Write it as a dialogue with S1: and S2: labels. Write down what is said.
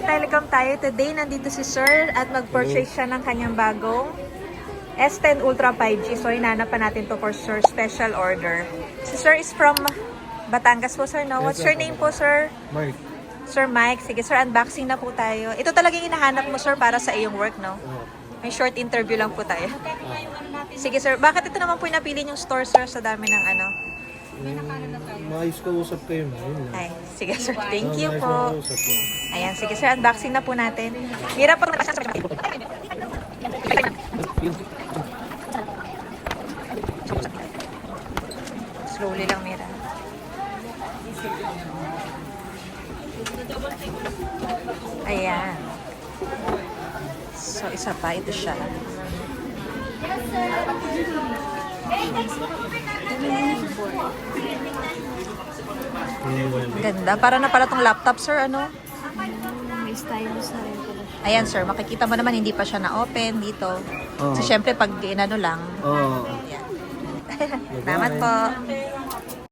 S1: Telecom tayo. Today, nandito si Sir at mag-purchase siya ng kanyang bagong S10 Ultra 5G. So, hinanap pa natin to for Sir special order. Si Sir is from Batangas po, Sir, no? What's your name po, Sir?
S2: Mike.
S1: Sir Mike. Sige, Sir, unboxing na po tayo. Ito talagang hinahanap mo, Sir, para sa iyong work, no? May short interview lang po tayo. Sige, Sir. Bakit ito naman po yung napili yung store, Sir, sa dami ng ano?
S2: Maayos ka usap kayo na. Yun lang.
S1: Ay, sige, Sir. Thank you
S2: Maayos
S1: po.
S2: ka usap ko.
S1: Ayan, sige, Sir. Unboxing na po natin. Mira po. Slowly lang, Mira. Ayan. So, isa pa. Ito siya. Ganda. Para na pala tong laptop, Sir. Ano?
S3: May stylus na rin pala.
S1: Ayan, Sir. Makikita mo naman, hindi pa siya na-open dito. So, syempre, pag inano lang.
S2: Oo.
S1: Ayan. Salamat po.